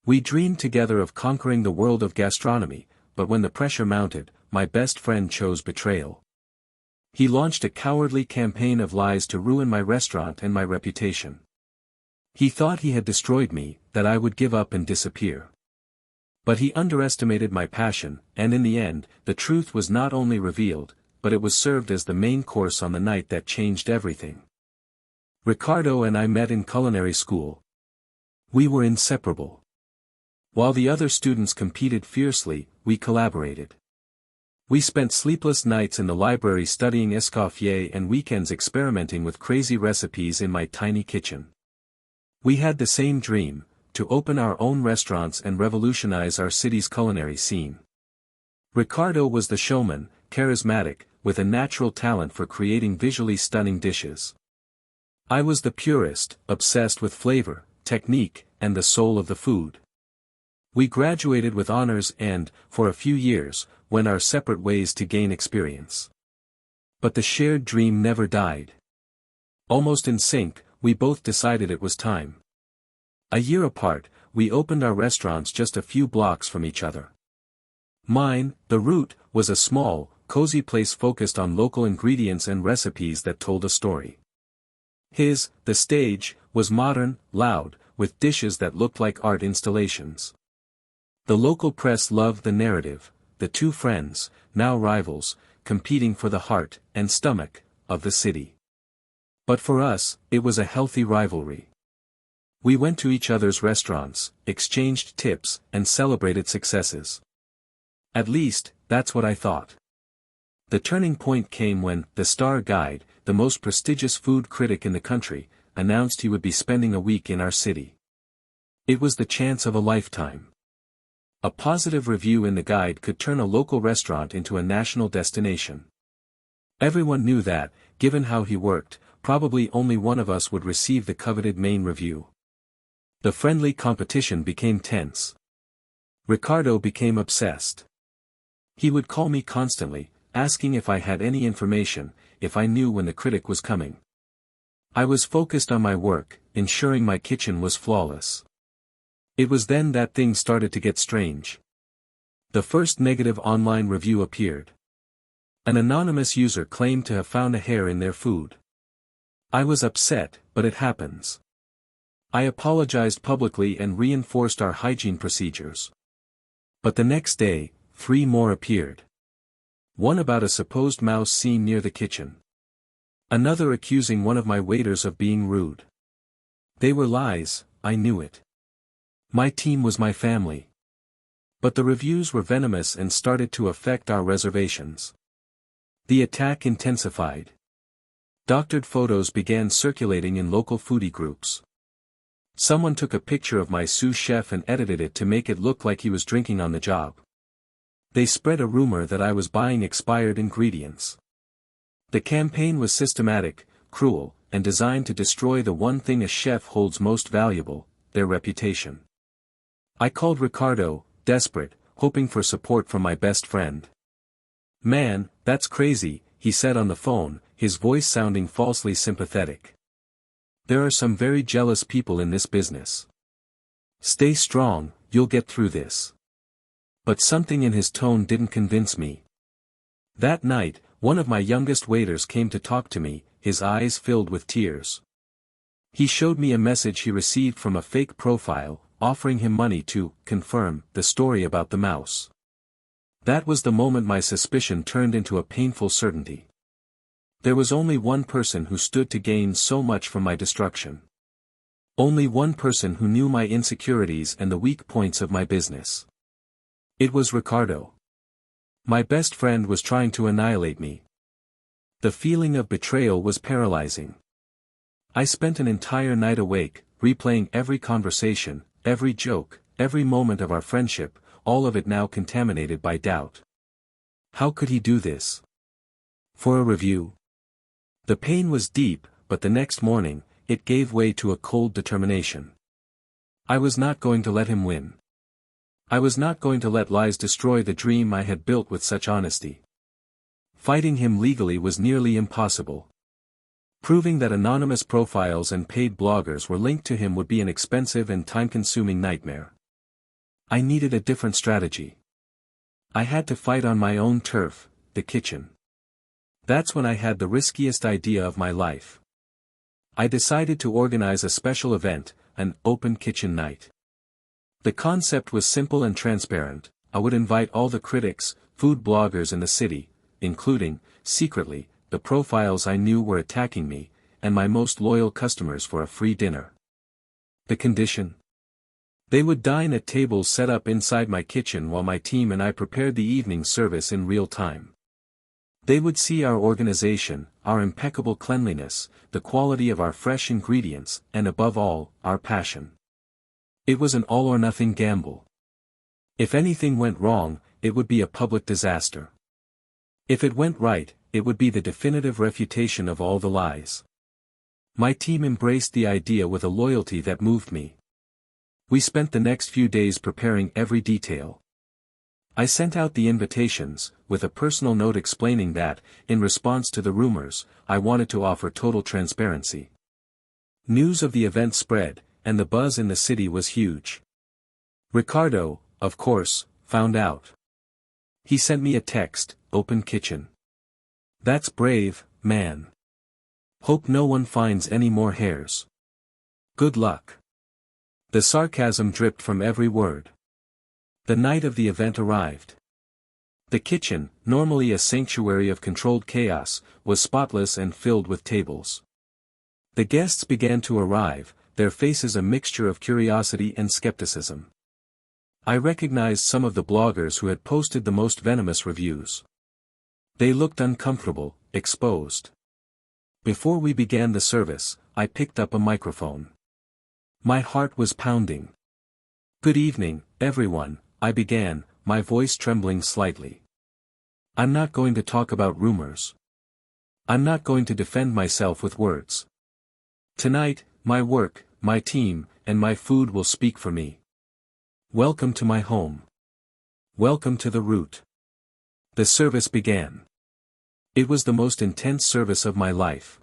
We dreamed together of conquering the world of gastronomy, but when the pressure mounted, my best friend chose betrayal. He launched a cowardly campaign of lies to ruin my restaurant and my reputation. He thought he had destroyed me, that I would give up and disappear. But he underestimated my passion, and in the end, the truth was not only revealed, but it was served as the main course on the night that changed everything. Ricardo and I met in culinary school. We were inseparable. While the other students competed fiercely, we collaborated. We spent sleepless nights in the library studying escoffier and weekends experimenting with crazy recipes in my tiny kitchen. We had the same dream, to open our own restaurants and revolutionize our city's culinary scene. Ricardo was the showman, charismatic, with a natural talent for creating visually stunning dishes. I was the purist, obsessed with flavor, technique, and the soul of the food. We graduated with honors and, for a few years, went our separate ways to gain experience. But the shared dream never died. Almost in sync, we both decided it was time. A year apart, we opened our restaurants just a few blocks from each other. Mine, The Root, was a small, cozy place focused on local ingredients and recipes that told a story. His, The Stage, was modern, loud, with dishes that looked like art installations. The local press loved the narrative, the two friends, now rivals, competing for the heart and stomach of the city. But for us, it was a healthy rivalry. We went to each other's restaurants, exchanged tips, and celebrated successes. At least, that's what I thought. The turning point came when The Star Guide, the most prestigious food critic in the country, announced he would be spending a week in our city. It was the chance of a lifetime. A positive review in the guide could turn a local restaurant into a national destination. Everyone knew that, given how he worked, probably only one of us would receive the coveted main review. The friendly competition became tense. Ricardo became obsessed. He would call me constantly, asking if I had any information, if I knew when the critic was coming. I was focused on my work, ensuring my kitchen was flawless. It was then that things started to get strange. The first negative online review appeared. An anonymous user claimed to have found a hair in their food. I was upset, but it happens. I apologized publicly and reinforced our hygiene procedures. But the next day, 3 more appeared. One about a supposed mouse seen near the kitchen. Another accusing one of my waiters of being rude. They were lies, I knew it. My team was my family. But the reviews were venomous and started to affect our reservations. The attack intensified. Doctored photos began circulating in local foodie groups. Someone took a picture of my sous chef and edited it to make it look like he was drinking on the job. They spread a rumor that I was buying expired ingredients. The campaign was systematic, cruel, and designed to destroy the one thing a chef holds most valuable, their reputation. I called Ricardo, desperate, hoping for support from my best friend. "Man, that's crazy," he said on the phone, his voice sounding falsely sympathetic. "There are some very jealous people in this business. Stay strong, you'll get through this." But something in his tone didn't convince me. That night, one of my youngest waiters came to talk to me, his eyes filled with tears. He showed me a message he received from a fake profile, offering him money to confirm the story about the mouse. That was the moment my suspicion turned into a painful certainty. There was only one person who stood to gain so much from my destruction. Only one person who knew my insecurities and the weak points of my business. It was Ricardo. My best friend was trying to annihilate me. The feeling of betrayal was paralyzing. I spent an entire night awake, replaying every conversation, every joke, every moment of our friendship, all of it now contaminated by doubt. How could he do this? For a review? The pain was deep, but the next morning, it gave way to a cold determination. I was not going to let him win. I was not going to let lies destroy the dream I had built with such honesty. Fighting him legally was nearly impossible. Proving that anonymous profiles and paid bloggers were linked to him would be an expensive and time-consuming nightmare. I needed a different strategy. I had to fight on my own turf, the kitchen. That's when I had the riskiest idea of my life. I decided to organize a special event, an open kitchen night. The concept was simple and transparent. I would invite all the critics, food bloggers in the city, including, secretly, the profiles I knew were attacking me, and my most loyal customers for a free dinner. The condition? They would dine at tables set up inside my kitchen while my team and I prepared the evening service in real time. They would see our organization, our impeccable cleanliness, the quality of our fresh ingredients, and above all, our passion. It was an all-or-nothing gamble. If anything went wrong, it would be a public disaster. If it went right, it would be the definitive refutation of all the lies. My team embraced the idea with a loyalty that moved me. We spent the next few days preparing every detail. I sent out the invitations, with a personal note explaining that, in response to the rumors, I wanted to offer total transparency. News of the event spread, and the buzz in the city was huge. Ricardo, of course, found out. He sent me a text, "Open kitchen. That's brave, man. Hope no one finds any more hairs. Good luck." The sarcasm dripped from every word. The night of the event arrived. The kitchen, normally a sanctuary of controlled chaos, was spotless and filled with tables. The guests began to arrive, their faces a mixture of curiosity and skepticism. I recognized some of the bloggers who had posted the most venomous reviews. They looked uncomfortable, exposed. Before we began the service, I picked up a microphone. My heart was pounding. "Good evening, everyone," I began, my voice trembling slightly. "I'm not going to talk about rumors. I'm not going to defend myself with words. Tonight, my work, my team, and my food will speak for me. Welcome to my home. Welcome to the Root." The service began. It was the most intense service of my life.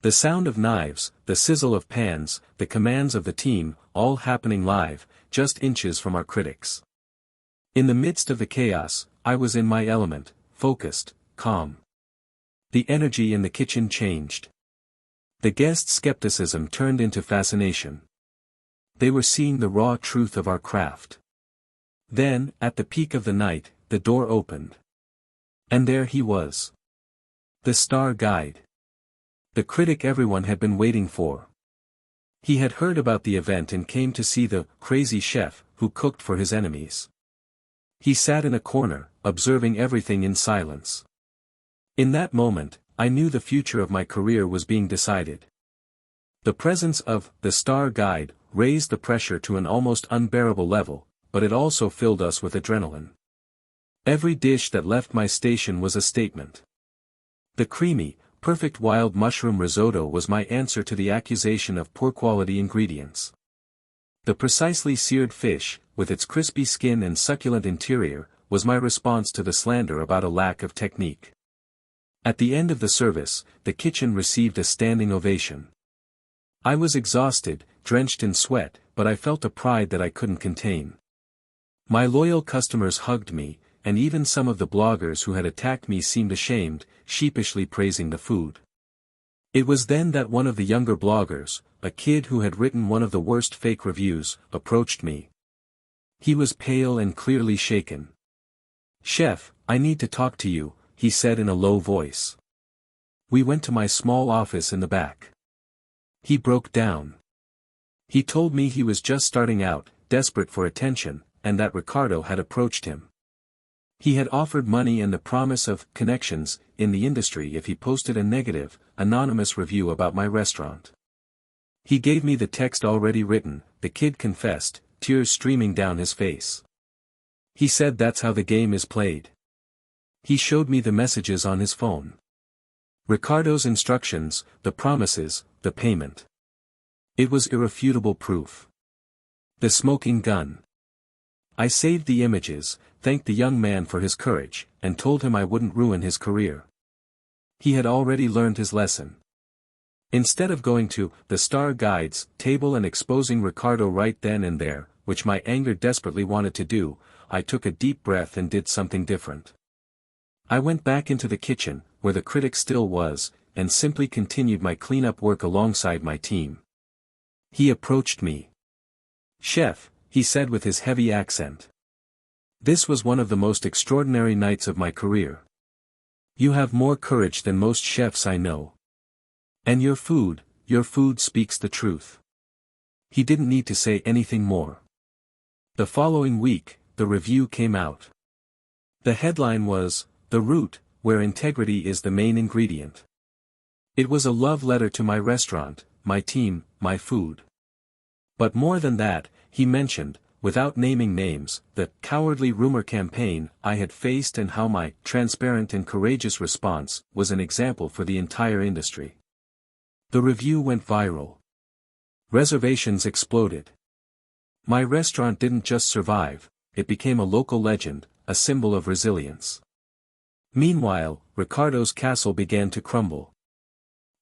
The sound of knives, the sizzle of pans, the commands of the team, all happening live, just inches from our critics. In the midst of the chaos, I was in my element, focused, calm. The energy in the kitchen changed. The guests' skepticism turned into fascination. They were seeing the raw truth of our craft. Then, at the peak of the night, the door opened. And there he was. The star guide. The critic everyone had been waiting for. He had heard about the event and came to see the crazy chef who cooked for his enemies. He sat in a corner, observing everything in silence. In that moment, I knew the future of my career was being decided. The presence of the star guide raised the pressure to an almost unbearable level, but it also filled us with adrenaline. Every dish that left my station was a statement. The creamy, perfect wild mushroom risotto was my answer to the accusation of poor quality ingredients. The precisely seared fish, with its crispy skin and succulent interior, was my response to the slander about a lack of technique. At the end of the service, the kitchen received a standing ovation. I was exhausted, drenched in sweat, but I felt a pride that I couldn't contain. My loyal customers hugged me, and even some of the bloggers who had attacked me seemed ashamed, sheepishly praising the food. It was then that one of the younger bloggers, a kid who had written one of the worst fake reviews, approached me. He was pale and clearly shaken. "Chef, I need to talk to you," he said in a low voice. We went to my small office in the back. He broke down. He told me he was just starting out, desperate for attention, and that Ricardo had approached him. He had offered money and the promise of connections in the industry if he posted a negative, anonymous review about my restaurant. He gave me the text already written, the kid confessed, tears streaming down his face. He said that's how the game is played. He showed me the messages on his phone. Ricardo's instructions, the promises, the payment. It was irrefutable proof. The smoking gun. I saved the images, thanked the young man for his courage, and told him I wouldn't ruin his career. He had already learned his lesson. Instead of going to the Star Guide's table and exposing Ricardo right then and there, which my anger desperately wanted to do, I took a deep breath and did something different. I went back into the kitchen, where the critic still was, and simply continued my cleanup work alongside my team. He approached me. "Chef," he said with his heavy accent. "This was one of the most extraordinary nights of my career. You have more courage than most chefs I know. And your food speaks the truth." He didn't need to say anything more. The following week, the review came out. The headline was, "The Root, where integrity is the main ingredient." It was a love letter to my restaurant, my team, my food. But more than that, he mentioned, without naming names, the cowardly rumor campaign I had faced and how my transparent and courageous response was an example for the entire industry. The review went viral. Reservations exploded. My restaurant didn't just survive, it became a local legend, a symbol of resilience. Meanwhile, Ricardo's castle began to crumble.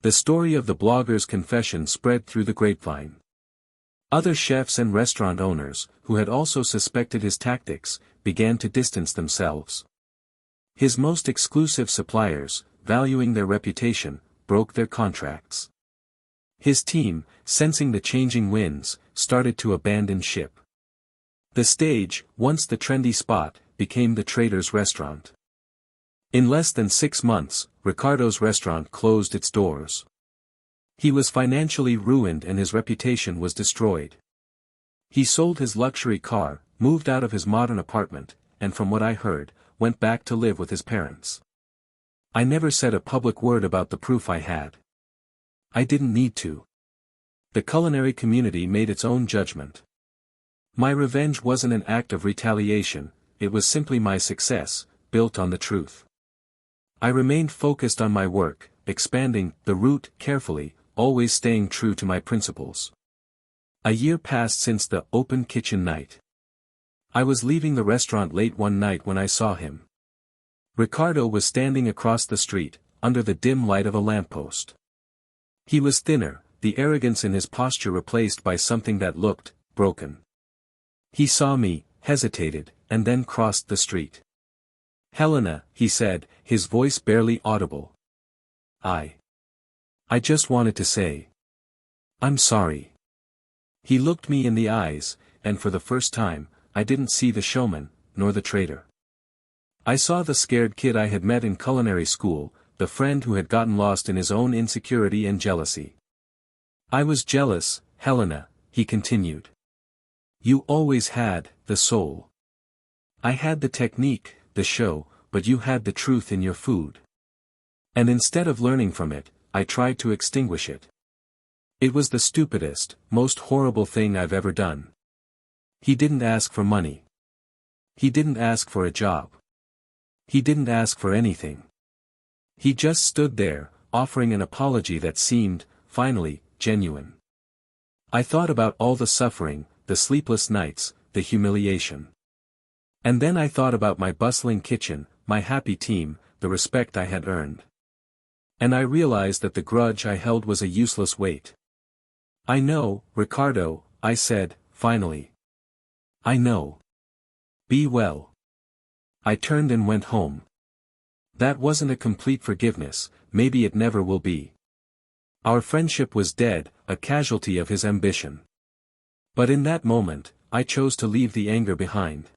The story of the blogger's confession spread through the grapevine. Other chefs and restaurant owners, who had also suspected his tactics, began to distance themselves. His most exclusive suppliers, valuing their reputation, broke their contracts. His team, sensing the changing winds, started to abandon ship. The stage, once the trendy spot, became the trader's restaurant. In less than 6 months, Ricardo's restaurant closed its doors. He was financially ruined and his reputation was destroyed. He sold his luxury car, moved out of his modern apartment, and from what I heard, went back to live with his parents. I never said a public word about the proof I had. I didn't need to. The culinary community made its own judgment. My revenge wasn't an act of retaliation, it was simply my success, built on the truth. I remained focused on my work, expanding The Root carefully, always staying true to my principles. A year passed since the open kitchen night. I was leaving the restaurant late one night when I saw him. Ricardo was standing across the street, under the dim light of a lamppost. He was thinner, the arrogance in his posture replaced by something that looked broken. He saw me, hesitated, and then crossed the street. "Helena," he said, his voice barely audible. I just wanted to say, "I'm sorry." He looked me in the eyes, and for the first time, I didn't see the showman, nor the traitor. I saw the scared kid I had met in culinary school, the friend who had gotten lost in his own insecurity and jealousy. "I was jealous, Helena," he continued. "You always had the soul. I had the technique, the show, but you had the truth in your food. And instead of learning from it, I tried to extinguish it. It was the stupidest, most horrible thing I've ever done." He didn't ask for money. He didn't ask for a job. He didn't ask for anything. He just stood there, offering an apology that seemed, finally, genuine. I thought about all the suffering, the sleepless nights, the humiliation. And then I thought about my bustling kitchen, my happy team, the respect I had earned. And I realized that the grudge I held was a useless weight. "I know, Ricardo," I said, finally. "I know. Be well." I turned and went home. That wasn't a complete forgiveness, maybe it never will be. Our friendship was dead, a casualty of his ambition. But in that moment, I chose to leave the anger behind.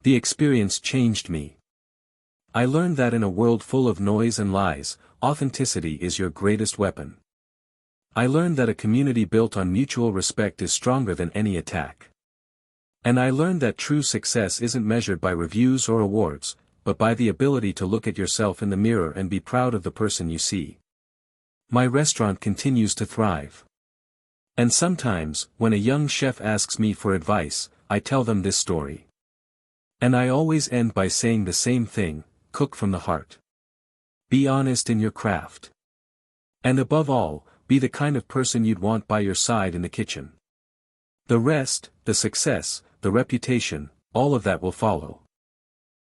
The experience changed me. I learned that in a world full of noise and lies, authenticity is your greatest weapon. I learned that a community built on mutual respect is stronger than any attack. And I learned that true success isn't measured by reviews or awards, but by the ability to look at yourself in the mirror and be proud of the person you see. My restaurant continues to thrive. And sometimes, when a young chef asks me for advice, I tell them this story. And I always end by saying the same thing: cook from the heart. Be honest in your craft. And above all, be the kind of person you'd want by your side in the kitchen. The rest, the success, the reputation, all of that will follow.